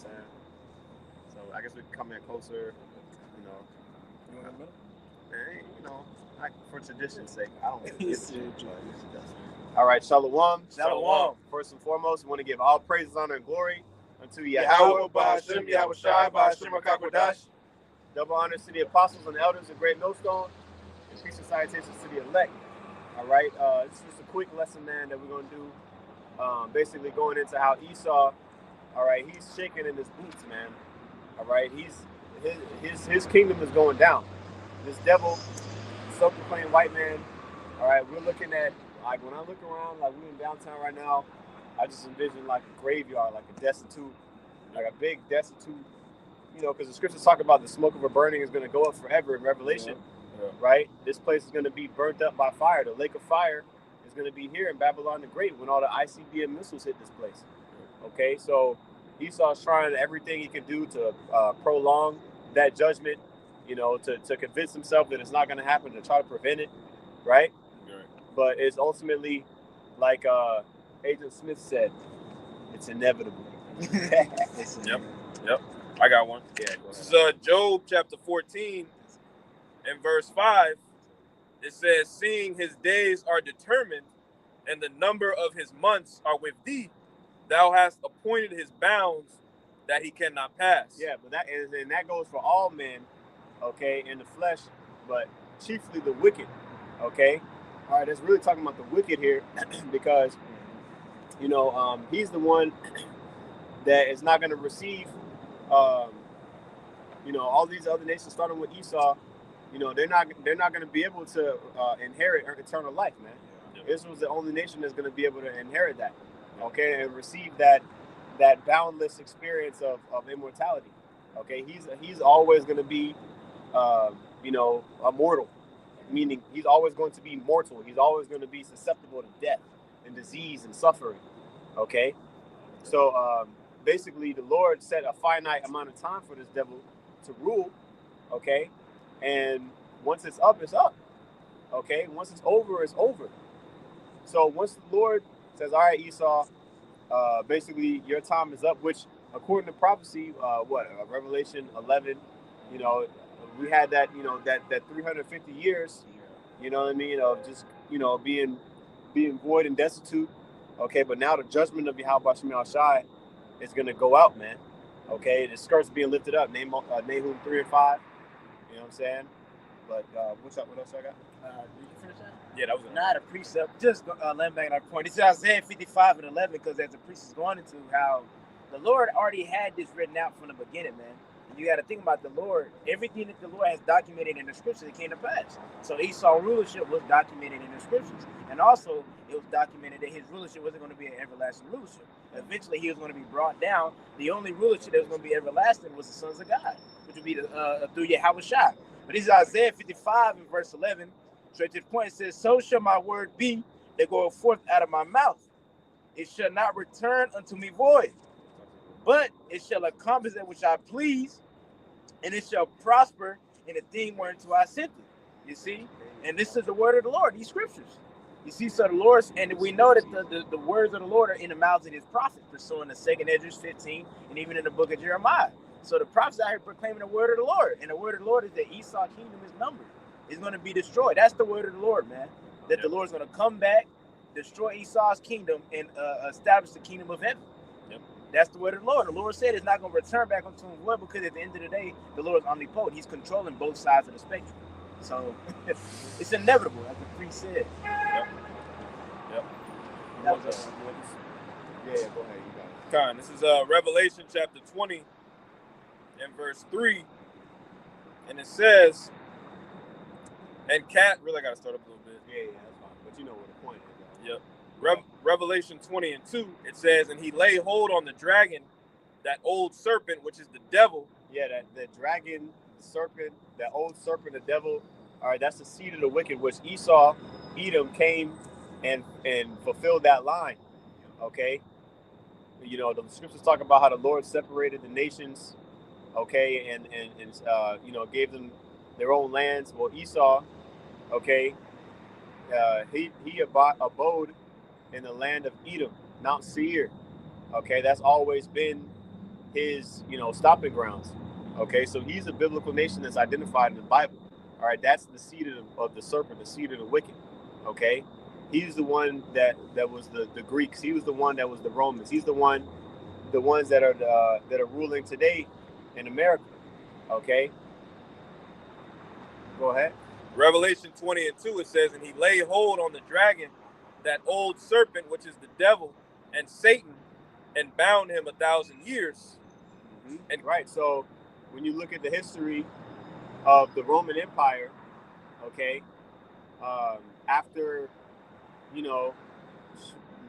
I'm saying? So I guess we can come in closer, you know. You want in the middle? Man, you know, for tradition's sake, I don't want to get All right, Shalom. Shalom. First and foremost, we want to give all praises, honor, and glory unto Yahweh, Yahweh, Ba'ashem, Yahweh Shai, Ba'ashem, HaKakwadash. Double honors to the apostles and elders of Great Millstone, and peace and salutations to the elect. All right, this is just a quick lesson, man, that we're going to do. Basically going into how Esau, all right, he's shaking in his boots, man. All right, his kingdom is going down. This devil, self-proclaimed white man. All right, we're looking at, like, when I look around, like, we're in downtown right now, I just envision like a graveyard, like a destitute, like a big destitute, you know, because the scriptures talk about the smoke of a burning is going to go up forever in Revelation, right? This place is going to be burnt up by fire. The lake of fire is going to be here in Babylon the Great when all the ICBM missiles hit this place. Okay, so Esau's trying everything he can do to prolong that judgment, you know, to convince himself that it's not going to happen, to try to prevent it, right? But it's ultimately, like Agent Smith said, it's inevitable. Yep. I got one. Yeah, this is Job chapter 14 and verse 5. It says, seeing his days are determined and the number of his months are with thee, thou hast appointed his bounds that he cannot pass. Yeah, but that goes for all men, okay, in the flesh, but chiefly the wicked, okay? All right, it's really talking about the wicked here because, you know, he's the one that is not going to receive, you know, all these other nations, starting with Esau, you know, they're not going to be able to inherit eternal life, man. Israel's the only nation that's going to be able to inherit that, okay, and receive that boundless experience of immortality. Okay, he's always going to be, you know, immortal, meaning he's always going to be mortal. He's always going to be susceptible to death and disease and suffering. Okay, so basically, the Lord set a finite amount of time for this devil to rule. Okay, and once it's up, it's up. Okay, once it's over, it's over. So once the Lord says, all right, Esau, basically your time is up, which according to prophecy, Revelation 11, you know, we had that, you know, that 350 years, you know what I mean, of just, you know, being void and destitute. Okay, but now the judgment of Yahweh Shai is going to go out, man. Okay, the skirt's being lifted up. Nahum 3 and 5. You know what I'm saying? But what else I got? Did you finish that? Yeah, that was not a precept. Just laying back on that point. It's Isaiah 55 and 11, because as the priest is going into how the Lord already had this written out from the beginning, man. And you got to think about the Lord. Everything that the Lord has documented in the scriptures, it came to pass. So Esau's rulership was documented in the scriptures. And also, it was documented that his rulership wasn't going to be an everlasting rulership. Eventually, he was going to be brought down. The only rulership that was going to be everlasting was the sons of God, which would be through Yahweh Shai. But this is Isaiah 55 and verse 11. Straight to the point, it says, so shall my word be that goeth forth out of my mouth. It shall not return unto me void, but it shall accomplish that which I please, and it shall prosper in the thing whereunto I sent it. You see? And this is the word of the Lord, these scriptures. You see, so the Lord, and we know that the words of the Lord are in the mouths of his prophets, pursuing the 2nd Esdras 15, and even in the book of Jeremiah. So the prophets out here proclaiming the word of the Lord. And the word of the Lord is that Esau's kingdom is numbered. It's going to be destroyed. That's the word of the Lord, man. That the Lord's going to come back, destroy Esau's kingdom, and establish the kingdom of heaven. That's the word of the Lord. The Lord said it's not going to return back unto him void, because at the end of the day, the Lord is omnipotent. He's controlling both sides of the spectrum. So it's inevitable, as the priest said. Yep. That was yeah, go ahead. You got it. This is Revelation chapter 20 and verse 3. And it says, and really, I got to start up a little bit. Yeah, that's fine. But you know what the point is. Though. Yep. Revelation 20 and 2, it says, and he laid hold on the dragon, that old serpent, which is the devil. Yeah, that dragon, the serpent, that old serpent, the devil. All right, that's the seed of the wicked, which Esau, Edom, came and fulfilled that line. Okay? You know, the scriptures talk about how the Lord separated the nations, okay, and you know, gave them their own lands. Well, Esau, okay, he abode in the land of Edom, Mount Seir. Okay, that's always been his, stopping grounds. Okay, so he's a biblical nation that's identified in the Bible. All right, that's the seed of the serpent, the seed of the wicked. Okay, he's the one that was the Greeks. He was the one that was the Romans. He's the ones that are ruling today in America. Okay, go ahead. Revelation 20:2, it says, and he laid hold on the dragon, that old serpent, which is the devil and Satan, and bound him 1,000 years. Mm-hmm. And right, so when you look at the history of the Roman Empire, okay, after,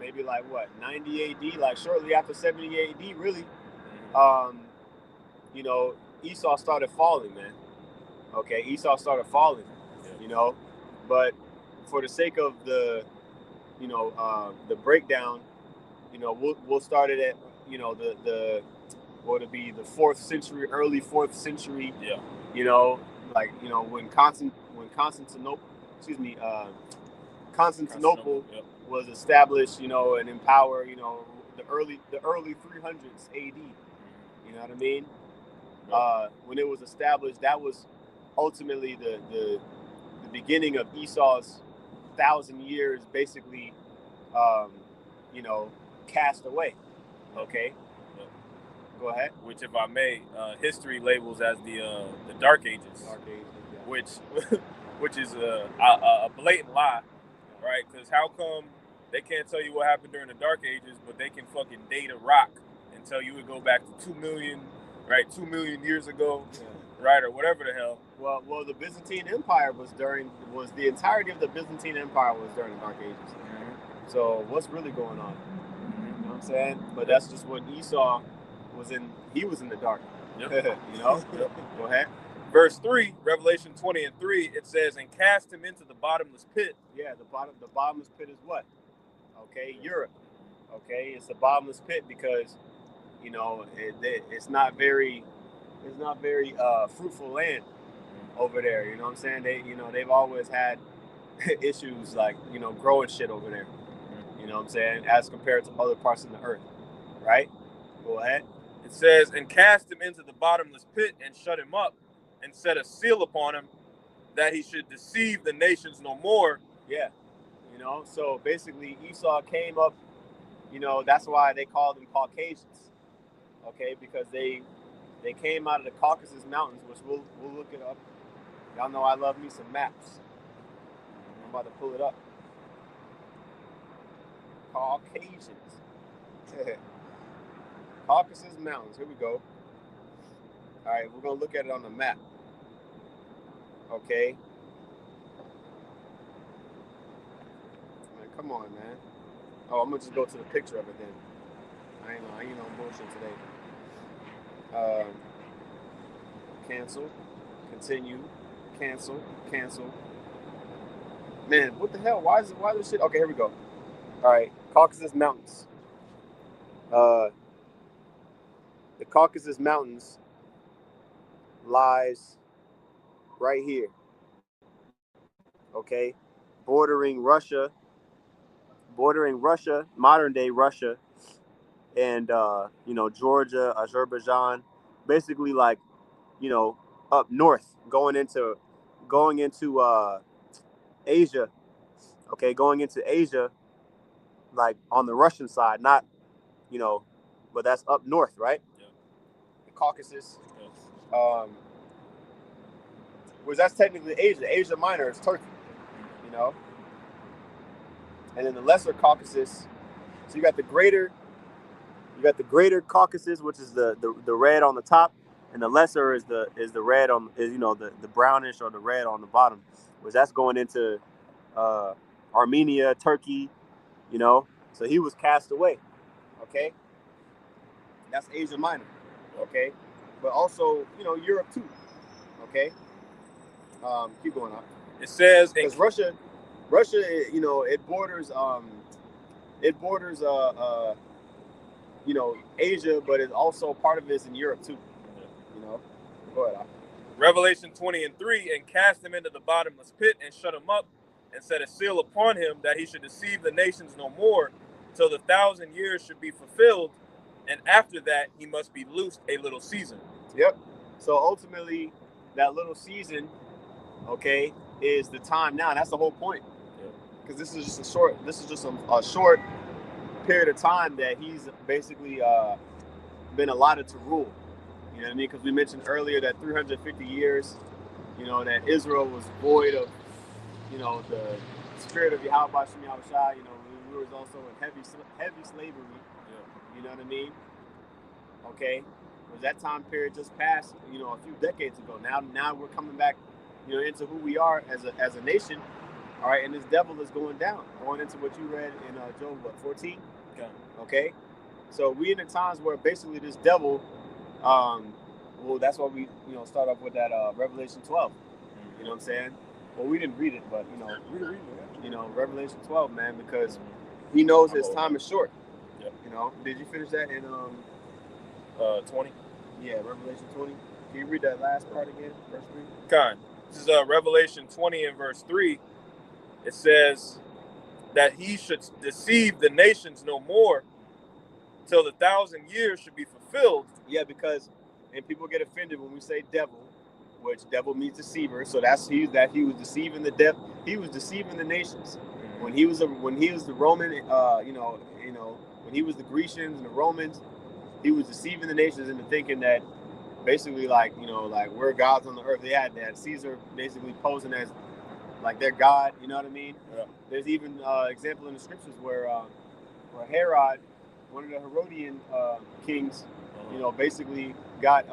maybe like what, 90 AD, like shortly after 70 AD, really, Esau started falling, man. Okay, Esau started falling, but for the sake of the breakdown, we'll start it at, the what would it be, the 4th century, early 4th century. Yeah. When Constantinople yep. was established, and in power, the early 300s AD. You know what I mean? Yep. When it was established, that was ultimately the beginning of Esau's 1,000 years, basically, cast away. Okay. Yep. Go ahead. Which, if I may, history labels as the Dark Ages. Dark Ages, yeah. Which is a blatant lie, right? Because how come they can't tell you what happened during the Dark Ages, but they can fucking date a rock and tell you it go back to 2 million, right? 2 million years ago, yeah. Right, or whatever the hell. Well, the Byzantine Empire was the entirety of the Byzantine Empire was during the Dark Ages. Mm-hmm. So what's really going on? Mm-hmm. You know what I'm saying? But that's just when Esau was in. He was in the dark. Yep. Yep. Go ahead. Verse 3, Revelation 20:3, it says, and cast him into the bottomless pit. Yeah, the bottomless pit is what? Okay, Europe. Okay, it's a bottomless pit because, it's not very fruitful land over there. You know what I'm saying? They've always had issues like, growing shit over there. You know what I'm saying? As compared to other parts of the earth, right? Go ahead. It says, and cast him into the bottomless pit and shut him up, and set a seal upon him, that he should deceive the nations no more. Yeah. So basically Esau came up, that's why they called them Caucasians. Okay, because they came out of the Caucasus Mountains, which we'll look it up. Y'all know I love me some maps. I'm about to pull it up. Caucasians. Caucasus Mountains. Here we go. All right, we're going to look at it on the map. Okay. Man, come on, man. Oh, I'm going to just go to the picture of it then. I ain't on bullshit today. Cancel. Continue. Cancel. Man, what the hell? Why is this shit? Okay, here we go. All right, Caucasus Mountains. The Caucasus Mountains lies right here. Okay, bordering Russia, modern day Russia, and Georgia, Azerbaijan, basically like, up north, going into Asia. Okay, going into Asia, like on the Russian side, not, but that's up north, right? Yeah. The Caucasus, which that's technically Asia. Asia Minor is Turkey, and then the Lesser Caucasus. So you got the greater Caucasus, which is the red on the top, and the lesser is the red the brownish or the red on the bottom, which that's going into Armenia, Turkey, So he was cast away. Okay, that's Asia Minor. Okay, but also Europe too. Okay, keep going on. It says because Russia, it borders Asia, but it's also part of it is in Europe too. Go ahead. Revelation 20:3, and cast him into the bottomless pit and shut him up, and set a seal upon him, that he should deceive the nations no more, till the 1,000 years should be fulfilled, and after that he must be loosed a little season. Yep. So ultimately, that little season, okay, is the time now. That's the whole point. Because this is just a short period of time that he's basically been allotted to rule. You know what I mean? Because we mentioned earlier that 350 years, you know, that Israel was void of, you know, the spirit of Yahweh Shem Yahushua. You know, we was also in heavy slavery. Yeah. You know what I mean? Okay. Was that time period just passed, you know, a few decades ago. Now we're coming back, you know, into who we are as a nation. All right, and this devil is going down, going into what you read in Job 14. Okay. So we in the times where basically this devil, well, that's why we, you know, start off with that Revelation 12. You know what I'm saying? Well, we didn't read it, but you know, Revelation 12, man, because he knows his time is short. Yep. You know, did you finish that in 20? Yeah, Revelation 20. Can you read that last part again, verse 3? Kind. This is Revelation 20 and verse 3. It says that he should deceive the nations no more till the 1,000 years should be fulfilled. Yeah, because and people get offended when we say devil, which devil means deceiver. So that's he was deceiving he was deceiving the nations. When he was the Roman, you know, when he was the Grecians and the Romans, he was deceiving the nations into thinking that basically, like, you know, like we're gods on the earth. They had Caesar basically posing as like their god. You know what I mean? Yeah. There's even example in the scriptures where Herod, one of the Herodian kings, you know, basically got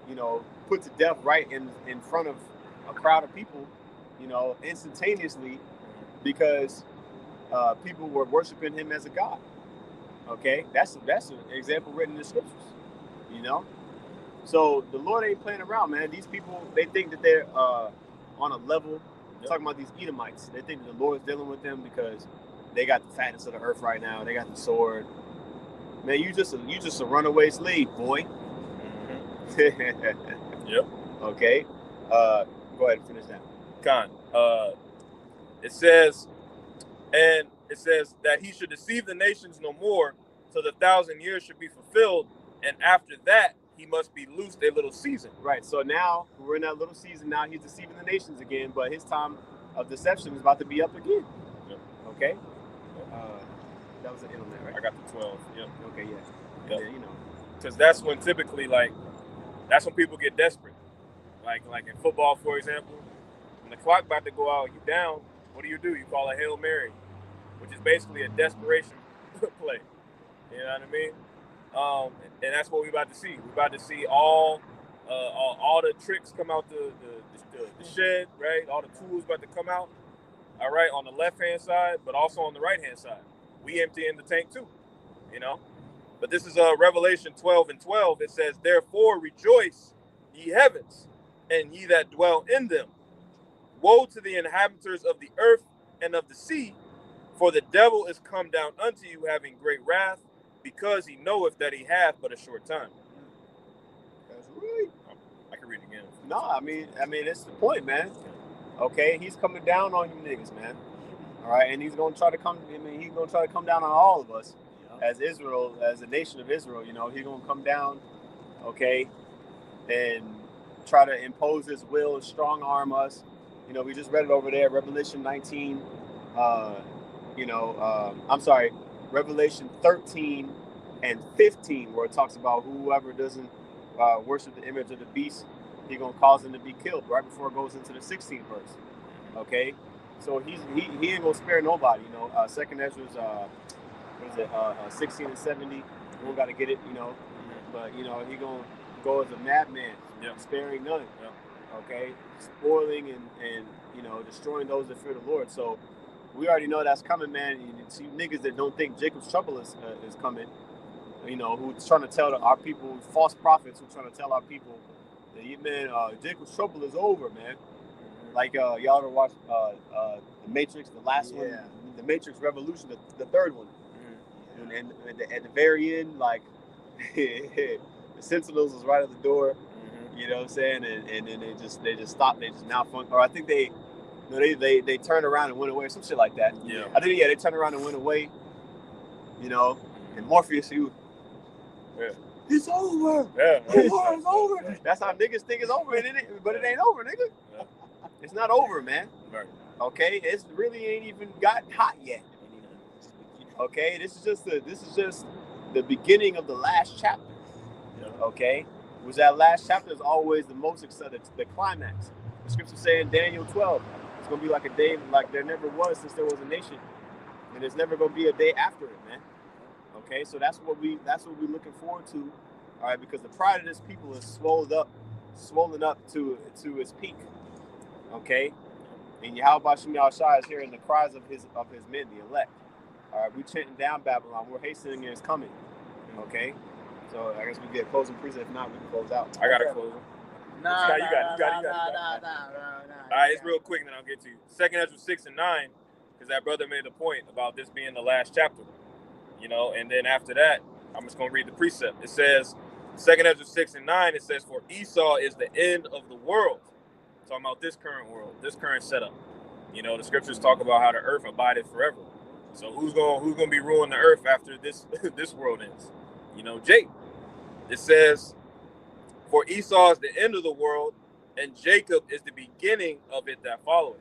you know, put to death right in front of a crowd of people, you know, instantaneously, because people were worshiping him as a god. Okay, that's an example written in the scriptures. You know, so the Lord ain't playing around, man. These people, they think that they're on a level. Yep. Talking about these Edomites, they think that the Lord's dealing with them because they got the fatness of the earth right now. They got the sword. Man, you just a runaway slave, boy. Yep. Okay. Go ahead and finish that. Con. It says that he should deceive the nations no more till the 1,000 years should be fulfilled, and after that he must be loosed a little season. Right. So now we're in that little season. Now he's deceiving the nations again, but his time of deception is about to be up again. Yep. Okay. That was the end on that, right? I got the 12. Yep. Okay. Yeah. Yep. Yeah, you know, because that's when typically, like, that's when people get desperate. Like in football, for example, when the clock about to go out, you down. What do? You call a Hail Mary, which is basically a desperation play. You know what I mean? And that's what we're about to see. We're about to see all the tricks come out the shed, right? All the tools about to come out. All right, on the left-hand side, but also on the right-hand side. We empty in the tank too, you know? But this is Revelation 12 and 12. It says, therefore rejoice, ye heavens, and ye that dwell in them. Woe to the inhabitants of the earth and of the sea, for the devil is come down unto you, having great wrath, because he knoweth that he hath but a short time. That's right. I can read it again. No, I mean, it's the point, man. Okay, he's coming down on you niggas, man. All right, and he's gonna try to come. I mean, he's gonna try to come down on all of us, as Israel, as a nation of Israel. You know, he's gonna come down, okay, and try to impose his will and strong arm us. You know, we just read it over there, Revelation 19. I'm sorry, Revelation 13 and 15, where it talks about whoever doesn't worship the image of the beast, he's gonna cause him to be killed. Right before it goes into the 16th verse. Okay, so he ain't gonna spare nobody. You know, Second Ezra's 16 and 70. We don't gotta get it, you know, but you know he gonna go as a madman, sparing none. Yeah. Okay, spoiling and you know destroying those that fear the Lord. So we already know that's coming, man. You see niggas that don't think Jacob's trouble is coming. You know, who's trying to tell our people, false prophets who trying to tell our people that, man, Jacob's trouble is over, man. Like y'all ever watched the Matrix, the last one, the Matrix Revolution, the third one, and at the very end, like the Sentinels was right at the door. You know what I'm saying? And then they just stopped. They just malfunctioned. Or I think they turned around and went away, some shit like that. Yeah. I think they turned around and went away. You know, and Morpheus, Yeah. It's over. Yeah. The war is over. That's how niggas think it's over, but it ain't over, nigga. Yeah. It's not over, man. Right. Okay, it's really ain't even gotten hot yet. Okay, this is just the beginning of the last chapter. Yeah. Okay, which that last chapter is always the most exciting, the climax. The scriptures say in Daniel 12, it's gonna be like a day like there never was since there was a nation, and there's never gonna be a day after it, man. Okay, so that's what we're looking forward to. All right, because the pride of this people is swollen up to its peak. Okay, and Yahweh Shem Yahushua is hearing the cries of his men, the elect. All right, we're chanting down Babylon. We're hastening its coming. Okay, so I guess we get closing precept. If not, we can close out. I got to close it. Nah. You got it. All right, it's real quick, and then I'll get to you. 2 Ezra 6 and 9, because that brother made a point about this being the last chapter. You know, and then after that, I'm just going to read the precept. It says, 2 Ezra 6 and 9, it says, for Esau is the end of the world. Talking about this current world, this current setup. You know, the scriptures talk about how the earth abideth forever. So who's gonna be ruling the earth after this world ends? You know, Jake. It says, for Esau is the end of the world, and Jacob is the beginning of it that followeth.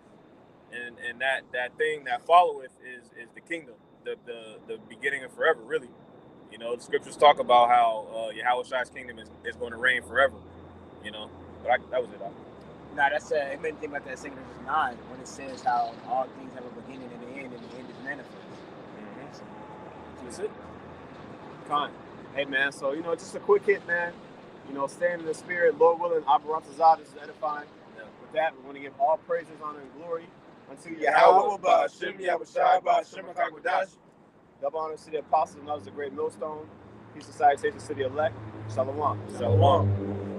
And that thing that followeth is the kingdom, the beginning of forever, really. You know, the scriptures talk about how Yahushua's kingdom is going to reign forever. You know, but that was it. Nah, that's it made me think about that 2 Ezra 9 when it says how all things have a beginning and an end, and the end is manifest. That's it. Con. Hey, man, so, you know, just a quick hit, man. You know, staying in the spirit, Lord willing, Abaratazah, this is edifying. Yeah. With that, we're going to give all praises, honor, and glory unto Yahweh, Ba'ashem, Yahushua, Ba'ashem, HaKadosh. Double honors to the apostles and others, the great millstone. Peace and salutations to the elect. Shalom. Shalom.